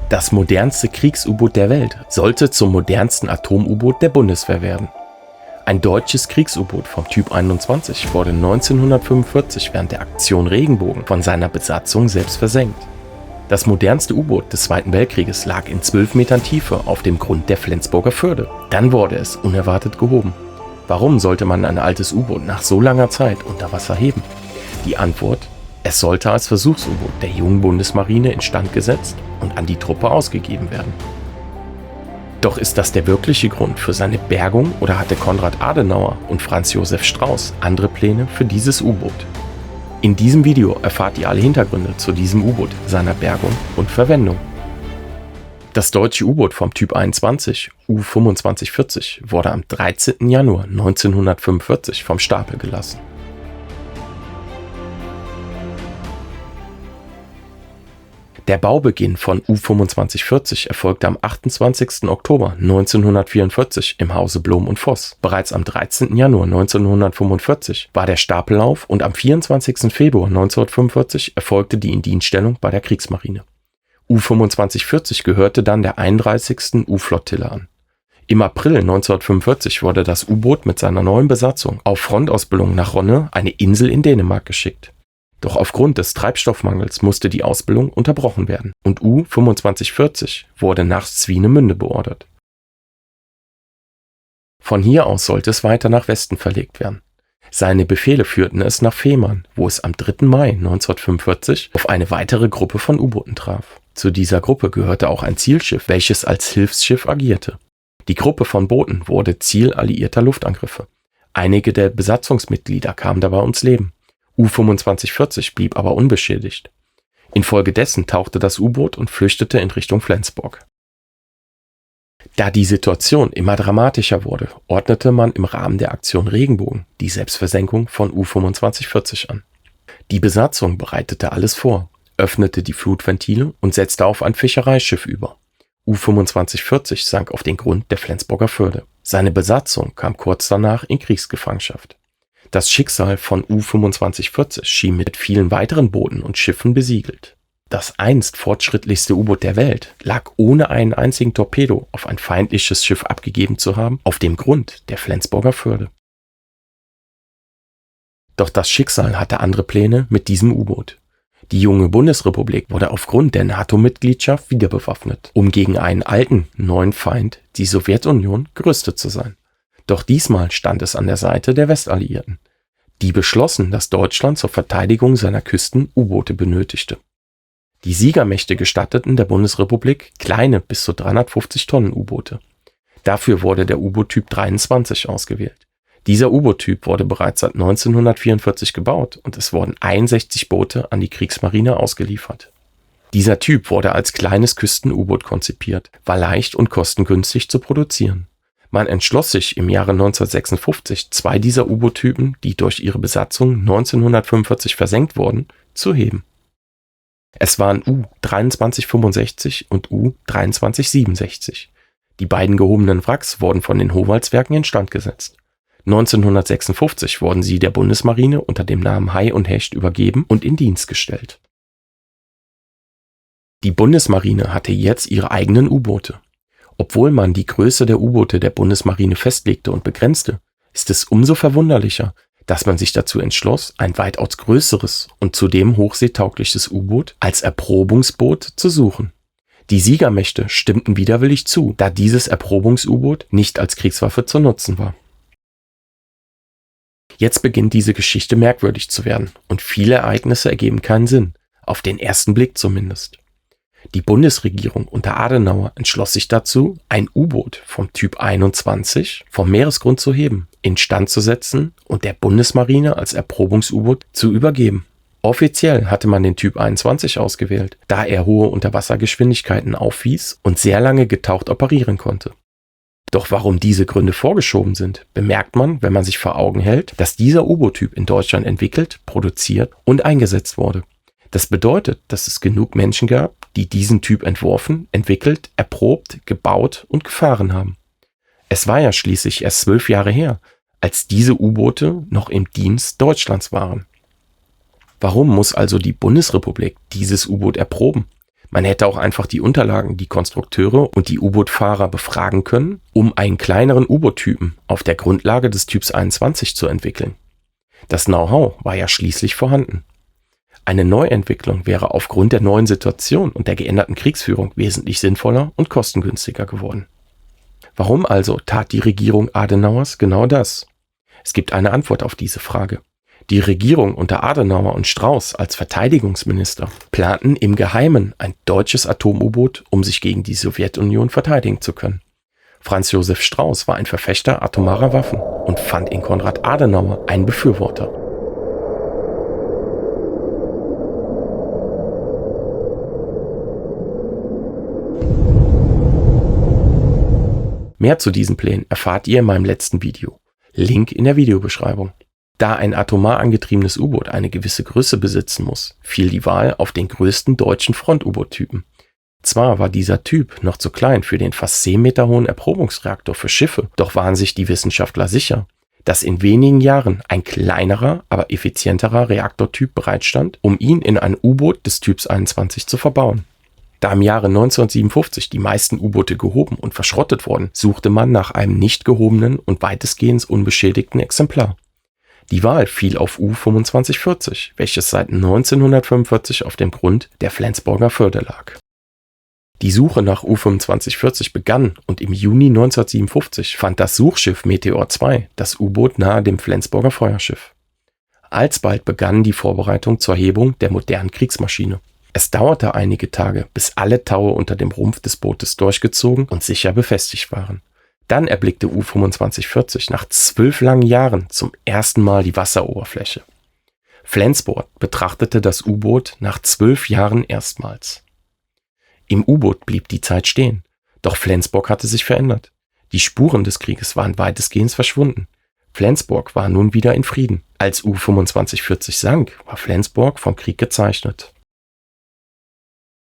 Das modernste Kriegs-U-Boot der Welt sollte zum modernsten Atom-U-Boot der Bundeswehr werden. Ein deutsches Kriegs-U-Boot vom Typ 21 wurde 1945 während der Aktion Regenbogen von seiner Besatzung selbst versenkt. Das modernste U-Boot des Zweiten Weltkrieges lag in 12 Metern Tiefe auf dem Grund der Flensburger Förde. Dann wurde es unerwartet gehoben. Warum sollte man ein altes U-Boot nach so langer Zeit unter Wasser heben? Die Antwort: Es sollte als Versuchs-U-Boot der jungen Bundesmarine instand gesetzt und an die Truppe ausgegeben werden. Doch ist das der wirkliche Grund für seine Bergung oder hatte Konrad Adenauer und Franz Josef Strauß andere Pläne für dieses U-Boot? In diesem Video erfahrt ihr alle Hintergründe zu diesem U-Boot, seiner Bergung und Verwendung. Das deutsche U-Boot vom Typ 21, U-2540, wurde am 13. Januar 1945 vom Stapel gelassen. Der Baubeginn von U-2540 erfolgte am 28. Oktober 1944 im Hause Blom und Voss. Bereits am 13. Januar 1945 war der Stapellauf und am 24. Februar 1945 erfolgte die Indienststellung bei der Kriegsmarine. U-2540 gehörte dann der 31. U-Flottille an. Im April 1945 wurde das U-Boot mit seiner neuen Besatzung auf Frontausbildung nach Ronne, eine Insel in Dänemark, geschickt. Doch aufgrund des Treibstoffmangels musste die Ausbildung unterbrochen werden und U-2540 wurde nach Swinemünde beordert. Von hier aus sollte es weiter nach Westen verlegt werden. Seine Befehle führten es nach Fehmarn, wo es am 3. Mai 1945 auf eine weitere Gruppe von U-Booten traf. Zu dieser Gruppe gehörte auch ein Zielschiff, welches als Hilfsschiff agierte. Die Gruppe von Booten wurde Ziel alliierter Luftangriffe. Einige der Besatzungsmitglieder kamen dabei ums Leben. U-2540 blieb aber unbeschädigt. Infolgedessen tauchte das U-Boot und flüchtete in Richtung Flensburg. Da die Situation immer dramatischer wurde, ordnete man im Rahmen der Aktion Regenbogen die Selbstversenkung von U-2540 an. Die Besatzung bereitete alles vor, öffnete die Flutventile und setzte auf ein Fischereischiff über. U-2540 sank auf den Grund der Flensburger Förde. Seine Besatzung kam kurz danach in Kriegsgefangenschaft. Das Schicksal von U-2540 schien mit vielen weiteren Booten und Schiffen besiegelt. Das einst fortschrittlichste U-Boot der Welt lag ohne einen einzigen Torpedo auf ein feindliches Schiff abgegeben zu haben, auf dem Grund der Flensburger Förde. Doch das Schicksal hatte andere Pläne mit diesem U-Boot. Die junge Bundesrepublik wurde aufgrund der NATO-Mitgliedschaft wiederbewaffnet, um gegen einen alten, neuen Feind, die Sowjetunion, gerüstet zu sein. Doch diesmal stand es an der Seite der Westalliierten. Die beschlossen, dass Deutschland zur Verteidigung seiner Küsten U-Boote benötigte. Die Siegermächte gestatteten der Bundesrepublik kleine bis zu 350 Tonnen U-Boote. Dafür wurde der U-Boot-Typ 23 ausgewählt. Dieser U-Boot-Typ wurde bereits seit 1944 gebaut und es wurden 61 Boote an die Kriegsmarine ausgeliefert. Dieser Typ wurde als kleines Küsten-U-Boot konzipiert, war leicht und kostengünstig zu produzieren. Man entschloss sich im Jahre 1956, 2 dieser U-Boot-Typen, die durch ihre Besatzung 1945 versenkt wurden, zu heben. Es waren U-2365 und U-2367. Die beiden gehobenen Wracks wurden von den Howaldswerken instand gesetzt. 1956 wurden sie der Bundesmarine unter dem Namen Hai und Hecht übergeben und in Dienst gestellt. Die Bundesmarine hatte jetzt ihre eigenen U-Boote. Obwohl man die Größe der U-Boote der Bundesmarine festlegte und begrenzte, ist es umso verwunderlicher, dass man sich dazu entschloss, ein weitaus größeres und zudem hochseetaugliches U-Boot als Erprobungsboot zu suchen. Die Siegermächte stimmten widerwillig zu, da dieses Erprobungs-U-Boot nicht als Kriegswaffe zu nutzen war. Jetzt beginnt diese Geschichte merkwürdig zu werden und viele Ereignisse ergeben keinen Sinn, auf den ersten Blick zumindest. Die Bundesregierung unter Adenauer entschloss sich dazu, ein U-Boot vom Typ 21 vom Meeresgrund zu heben, instand zu setzen und der Bundesmarine als Erprobungs-U-Boot zu übergeben. Offiziell hatte man den Typ 21 ausgewählt, da er hohe Unterwassergeschwindigkeiten aufwies und sehr lange getaucht operieren konnte. Doch warum diese Gründe vorgeschoben sind, bemerkt man, wenn man sich vor Augen hält, dass dieser U-Boot-Typ in Deutschland entwickelt, produziert und eingesetzt wurde. Das bedeutet, dass es genug Menschen gab, die diesen Typ entworfen, entwickelt, erprobt, gebaut und gefahren haben. Es war ja schließlich erst 12 Jahre her, als diese U-Boote noch im Dienst Deutschlands waren. Warum muss also die Bundesrepublik dieses U-Boot erproben? Man hätte auch einfach die Unterlagen, die Konstrukteure und die U-Boot-Fahrer befragen können, um einen kleineren U-Boot-Typen auf der Grundlage des Typs 21 zu entwickeln. Das Know-how war ja schließlich vorhanden. Eine Neuentwicklung wäre aufgrund der neuen Situation und der geänderten Kriegsführung wesentlich sinnvoller und kostengünstiger geworden. Warum also tat die Regierung Adenauers genau das? Es gibt eine Antwort auf diese Frage. Die Regierung unter Adenauer und Strauß als Verteidigungsminister planten im Geheimen ein deutsches Atom-U-Boot, um sich gegen die Sowjetunion verteidigen zu können. Franz Josef Strauß war ein Verfechter atomarer Waffen und fand in Konrad Adenauer einen Befürworter. Mehr zu diesen Plänen erfahrt ihr in meinem letzten Video. Link in der Videobeschreibung. Da ein atomar angetriebenes U-Boot eine gewisse Größe besitzen muss, fiel die Wahl auf den größten deutschen Front-U-Boot-Typen. Zwar war dieser Typ noch zu klein für den fast 10 Meter hohen Erprobungsreaktor für Schiffe, doch waren sich die Wissenschaftler sicher, dass in wenigen Jahren ein kleinerer, aber effizienterer Reaktortyp bereitstand, um ihn in ein U-Boot des Typs 21 zu verbauen. Da im Jahre 1957 die meisten U-Boote gehoben und verschrottet wurden, suchte man nach einem nicht gehobenen und weitestgehend unbeschädigten Exemplar. Die Wahl fiel auf U-2540, welches seit 1945 auf dem Grund der Flensburger Förde lag. Die Suche nach U-2540 begann und im Juni 1957 fand das Suchschiff Meteor II das U-Boot nahe dem Flensburger Feuerschiff. Alsbald begannen die Vorbereitungen zur Hebung der modernen Kriegsmaschine. Es dauerte einige Tage, bis alle Taue unter dem Rumpf des Bootes durchgezogen und sicher befestigt waren. Dann erblickte U-2540 nach 12 langen Jahren zum ersten Mal die Wasseroberfläche. Flensburg betrachtete das U-Boot nach 12 Jahren erstmals. Im U-Boot blieb die Zeit stehen, doch Flensburg hatte sich verändert. Die Spuren des Krieges waren weitestgehend verschwunden. Flensburg war nun wieder in Frieden. Als U-2540 sank, war Flensburg vom Krieg gezeichnet.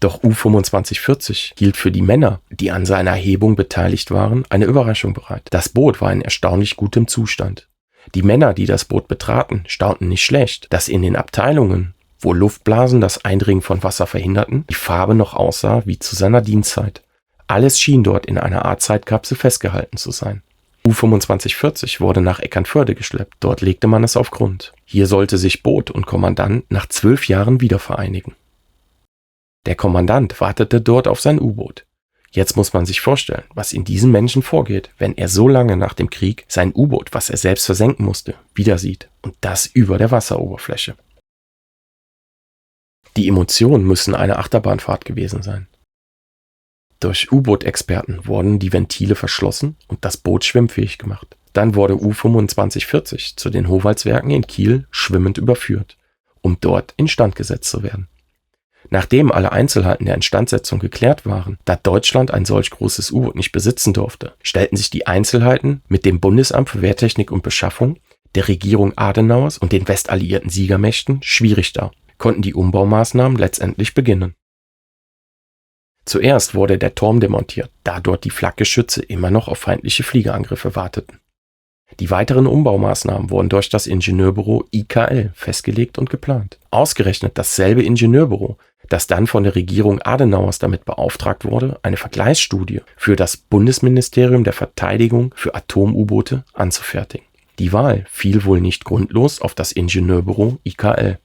Doch U-2540 hielt für die Männer, die an seiner Hebung beteiligt waren, eine Überraschung bereit. Das Boot war in erstaunlich gutem Zustand. Die Männer, die das Boot betraten, staunten nicht schlecht, dass in den Abteilungen, wo Luftblasen das Eindringen von Wasser verhinderten, die Farbe noch aussah wie zu seiner Dienstzeit. Alles schien dort in einer Art Zeitkapsel festgehalten zu sein. U-2540 wurde nach Eckernförde geschleppt, dort legte man es auf Grund. Hier sollte sich Boot und Kommandant nach 12 Jahren wieder vereinigen. Der Kommandant wartete dort auf sein U-Boot. Jetzt muss man sich vorstellen, was in diesem Menschen vorgeht, wenn er so lange nach dem Krieg sein U-Boot, was er selbst versenken musste, wieder sieht. Und das über der Wasseroberfläche. Die Emotionen müssen eine Achterbahnfahrt gewesen sein. Durch U-Boot-Experten wurden die Ventile verschlossen und das Boot schwimmfähig gemacht. Dann wurde U-2540 zu den Howaldswerken in Kiel schwimmend überführt, um dort instand gesetzt zu werden. Nachdem alle Einzelheiten der Instandsetzung geklärt waren, da Deutschland ein solch großes U-Boot nicht besitzen durfte, stellten sich die Einzelheiten mit dem Bundesamt für Wehrtechnik und Beschaffung, der Regierung Adenauers und den westalliierten Siegermächten schwierig dar, konnten die Umbaumaßnahmen letztendlich beginnen. Zuerst wurde der Turm demontiert, da dort die Flakgeschütze immer noch auf feindliche Fliegerangriffe warteten. Die weiteren Umbaumaßnahmen wurden durch das Ingenieurbüro IKL festgelegt und geplant. Ausgerechnet dasselbe Ingenieurbüro, das dann von der Regierung Adenauers damit beauftragt wurde, eine Vergleichsstudie für das Bundesministerium der Verteidigung für Atom-U-Boote anzufertigen. Die Wahl fiel wohl nicht grundlos auf das Ingenieurbüro IKL.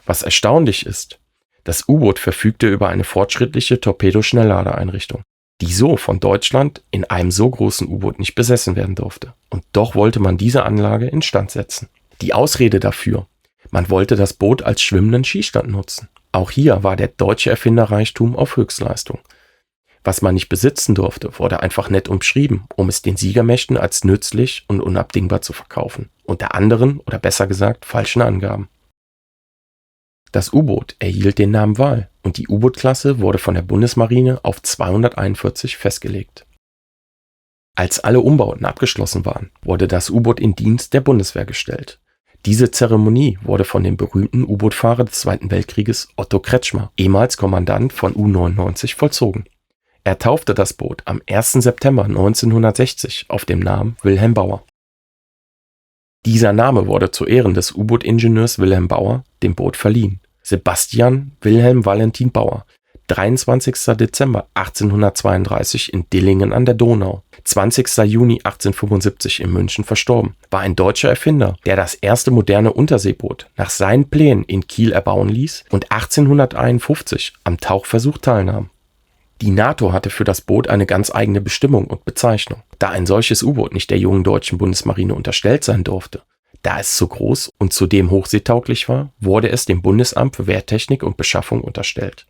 Was erstaunlich ist, das U-Boot verfügte über eine fortschrittliche Torpedoschnellladeeinrichtung, die so von Deutschland in einem so großen U-Boot nicht besessen werden durfte. Und doch wollte man diese Anlage instand setzen. Die Ausrede dafür: man wollte das Boot als schwimmenden Schießstand nutzen. Auch hier war der deutsche Erfinderreichtum auf Höchstleistung. Was man nicht besitzen durfte, wurde einfach nett umschrieben, um es den Siegermächten als nützlich und unabdingbar zu verkaufen. Unter anderen, oder besser gesagt, falschen Angaben. Das U-Boot erhielt den Namen Wal und die U-Boot-Klasse wurde von der Bundesmarine auf 241 festgelegt. Als alle Umbauten abgeschlossen waren, wurde das U-Boot in Dienst der Bundeswehr gestellt. Diese Zeremonie wurde von dem berühmten U-Boot-Fahrer des Zweiten Weltkrieges Otto Kretschmer, ehemals Kommandant von U-99, vollzogen. Er taufte das Boot am 1. September 1960 auf dem Namen Wilhelm Bauer. Dieser Name wurde zu Ehren des U-Boot-Ingenieurs Wilhelm Bauer dem Boot verliehen. Sebastian Wilhelm Valentin Bauer, 23. Dezember 1832 in Dillingen an der Donau, 20. Juni 1875 in München verstorben, war ein deutscher Erfinder, der das erste moderne Unterseeboot nach seinen Plänen in Kiel erbauen ließ und 1851 am Tauchversuch teilnahm. Die NATO hatte für das Boot eine ganz eigene Bestimmung und Bezeichnung, da ein solches U-Boot nicht der jungen deutschen Bundesmarine unterstellt sein durfte. Da es zu groß und zudem hochseetauglich war, wurde es dem Bundesamt für Wehrtechnik und Beschaffung unterstellt.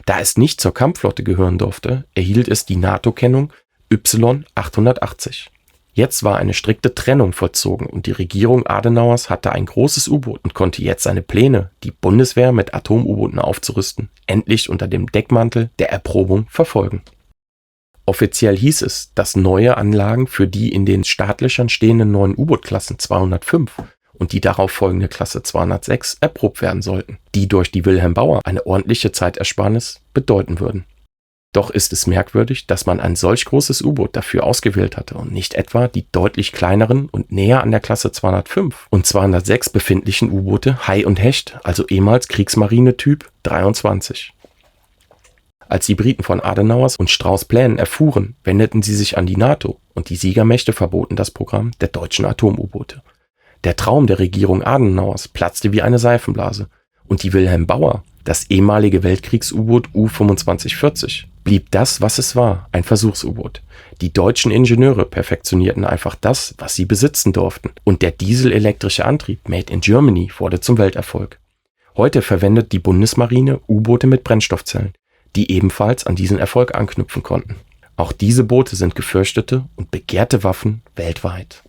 Da es nicht zur Kampfflotte gehören durfte, erhielt es die NATO-Kennung Y-880. Jetzt war eine strikte Trennung vollzogen und die Regierung Adenauers hatte ein großes U-Boot und konnte jetzt seine Pläne, die Bundeswehr mit Atom-U-Booten aufzurüsten, endlich unter dem Deckmantel der Erprobung verfolgen. Offiziell hieß es, dass neue Anlagen für die in den Startlöchern stehenden neuen U-Boot-Klassen 205 und die darauf folgende Klasse 206 erprobt werden sollten, die durch die Wilhelm Bauer eine ordentliche Zeitersparnis bedeuten würden. Doch ist es merkwürdig, dass man ein solch großes U-Boot dafür ausgewählt hatte und nicht etwa die deutlich kleineren und näher an der Klasse 205 und 206 befindlichen U-Boote Hai und Hecht, also ehemals Kriegsmarine-Typ 23. Als die Briten von Adenauers und Strauß Plänen erfuhren, wendeten sie sich an die NATO und die Siegermächte verboten das Programm der deutschen Atom-U-Boote. Der Traum der Regierung Adenauers platzte wie eine Seifenblase und die Wilhelm Bauer, das ehemalige Weltkriegs-U-Boot U-2540, blieb das, was es war, ein Versuchs-U-Boot. Die deutschen Ingenieure perfektionierten einfach das, was sie besitzen durften und der dieselelektrische Antrieb Made in Germany wurde zum Welterfolg. Heute verwendet die Bundesmarine U-Boote mit Brennstoffzellen, die ebenfalls an diesen Erfolg anknüpfen konnten. Auch diese Boote sind gefürchtete und begehrte Waffen weltweit.